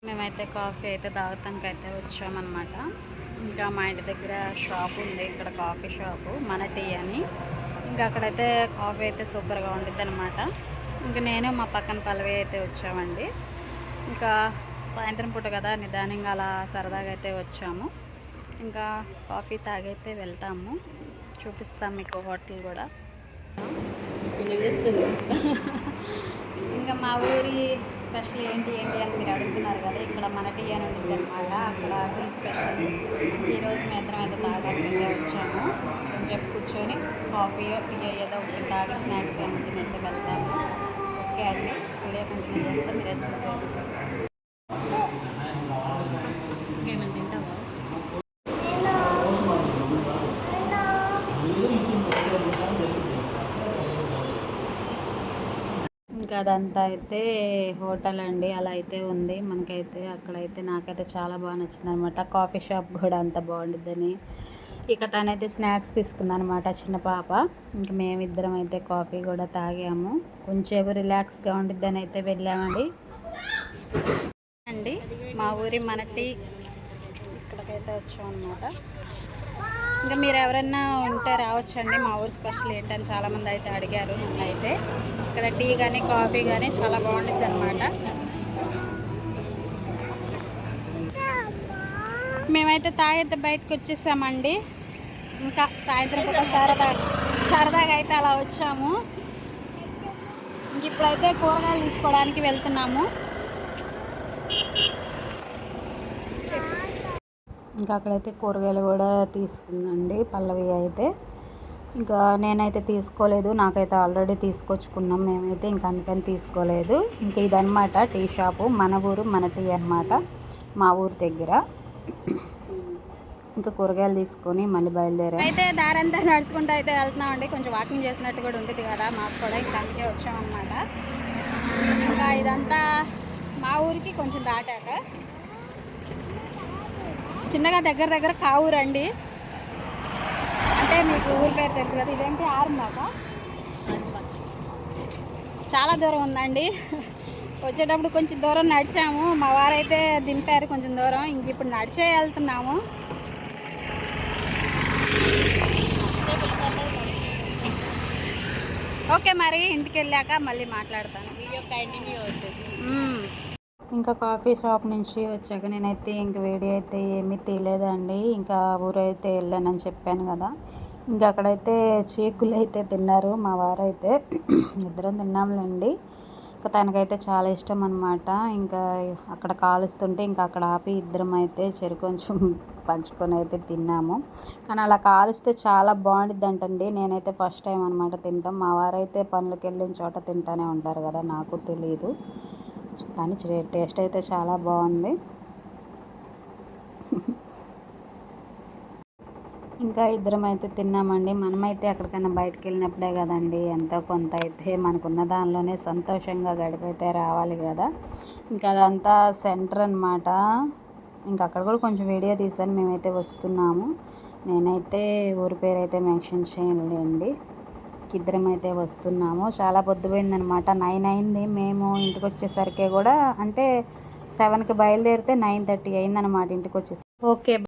మేమైతే కాఫీ అయితే తాగటానికి అయితే వచ్చామన్నమాట. ఇంకా మా ఇంటి దగ్గర షాప్ ఉంది, ఇక్కడ కాఫీ షాపు మన టీ అని. ఇంకా అక్కడైతే కాఫీ అయితే సూపర్గా ఉండిద్ది అనమాట. ఇంకా నేను మా పక్కన పల్లవి అయితే వచ్చామండి. ఇంకా సాయంత్రం పూట కదా, నిదానంగా అలా సరదాగా అయితే వచ్చాము. ఇంకా కాఫీ తాగైతే వెళ్తాము, చూపిస్తాం మీకు హోటల్ కూడా. ఇంకా మా ఊరి స్పెషల్ ఏంటి అని మీరు అడుగుతున్నారు కదా, ఇక్కడ మన టీ అని ఉండిద్ది అనమాట. అక్కడ టీ స్పెషల్. ఈరోజు మేము ఇద్దరం అయితే తాగడానికి అయితే వచ్చాము. కొంచెం కూర్చొని కాఫీ టీ ఏదో ఒకటి తాగి స్నాక్స్ ఏమైతే అయితే వెళ్తాము. ఓకే అండి, వీడియో కంటిన్యూ చేస్తే మీరే చూసారు. ఏమైనా తింటావా? ఇంకా అదంతా అయితే హోటల్ అండి, అలా అయితే ఉంది మనకైతే. అక్కడైతే నాకైతే చాలా బాగా నచ్చింది అనమాట. కాఫీ షాప్ కూడా అంత బాగుండిద్దని. ఇక తనైతే స్నాక్స్ తీసుకుందనమాట, చిన్న పాప. ఇంక మేమిద్దరం అయితే కాఫీ కూడా తాగాము. కొంచెం రిలాక్స్గా ఉండిద్దని అయితే వెళ్ళామండి. మా ఊరి మన టీ ఇక్కడికైతే వచ్చాం అనమాట. ఇంకా మీరు ఎవరైనా ఉంటే రావచ్చండి. మా ఊరు స్పెషల్ ఏంటని చాలామంది అయితే అడిగారు నన్ను. అయితే ఇక్కడ టీ కానీ కాఫీ కానీ చాలా బాగుంటుంది అనమాట. మేమైతే తాగైతే బయటకు వచ్చేసామండి. ఇంకా సాయంత్రం పూట సరదాగా అయితే అలా వచ్చాము. ఇంక ఇప్పుడైతే కూరగాయలు తీసుకోవడానికి వెళ్తున్నాము. ఇంకా అక్కడైతే కూరగాయలు కూడా తీసుకుందండి పల్లవి అయితే. ఇంకా నేనైతే తీసుకోలేదు, నాకైతే ఆల్రెడీ తీసుకొచ్చుకున్నాం మేమైతే, ఇంకా అందుకని తీసుకోలేదు. ఇంకా ఇదన్నమాట టీ షాపు, మన ఊరు మన టీ అనమాట, మా ఊరు దగ్గర. ఇంకా కూరగాయలు తీసుకొని మళ్ళీ బయలుదేరా. అయితే దారంతా నడుచుకుంటూ అయితే వెళ్తున్నామండి. కొంచెం వాకింగ్ చేసినట్టు కూడా ఉంటుంది కదా మాకు కూడా, ఇంకా అందుకే వచ్చామన్నమాట. ఇంకా ఇదంతా మా ఊరికి కొంచెం దాటాక చిన్నగా దగ్గర కావురండి. అంటే మీకు ఊరి పేరు తెలుసు కదా. ఇదేంటి ఆరుమాక, చాలా దూరం ఉందండి. వచ్చేటప్పుడు కొంచెం దూరం నడిచాము, మా వారైతే దింపారు కొంచెం దూరం. ఇంక ఇప్పుడు నడిచే వెళ్తున్నాము. ఓకే, మరి ఇంటికి వెళ్ళాక మళ్ళీ మాట్లాడతాను. ఇంకా కాఫీ షాప్ నుంచి వచ్చాక నేనైతే ఇంక వీడియో అయితే ఏమీ తీయలేదండి. ఇంకా ఊరైతే వెళ్ళానని చెప్పాను కదా. ఇంకా అక్కడైతే చీకులు అయితే తిన్నారు మా వారైతే. ఇద్దరం తిన్నాములేండి. ఇంకా తనకైతే చాలా ఇష్టం అనమాట. ఇంకా అక్కడ కాలుస్తుంటే ఇంకా అక్కడ ఆపి ఇద్దరం అయితే కొంచెం పంచుకొని అయితే తిన్నాము. కానీ అలా కాలుస్తే చాలా బాగుండిద్ది అంటండి. నేనైతే ఫస్ట్ టైం అనమాట తింటాం. మా వారైతే పనులకు వెళ్ళిన చోట తింటూనే ఉంటారు కదా, నాకు తెలియదు. కానీ టేస్ట్ అయితే చాలా బాగుంది. ఇంకా ఇద్దరం అయితే తిన్నామండి. మనమైతే ఎక్కడికైనా బయటకు వెళ్ళినప్పుడే కదండి ఎంతో కొంత అయితే మనకున్న దానిలోనే సంతోషంగా గడిపైతే రావాలి కదా. ఇంకా అదంతా సెంటర్ అనమాట. ఇంకా అక్కడ కూడా కొంచెం వీడియో తీసాను. మేమైతే వస్తున్నాము. నేనైతే ఊరి పేరు అయితే మెన్షన్ చేయలేండి. ఇద్దరం అయితే వస్తున్నాము. చాలా పొద్దుపోయిందనమాట, 9 అయింది. మేము ఇంటికి వచ్చేసరికి కూడా, అంటే 7కి బయలుదేరితే 9:30 అయిందనమాట ఇంటికి వచ్చేసరికి. ఓకే.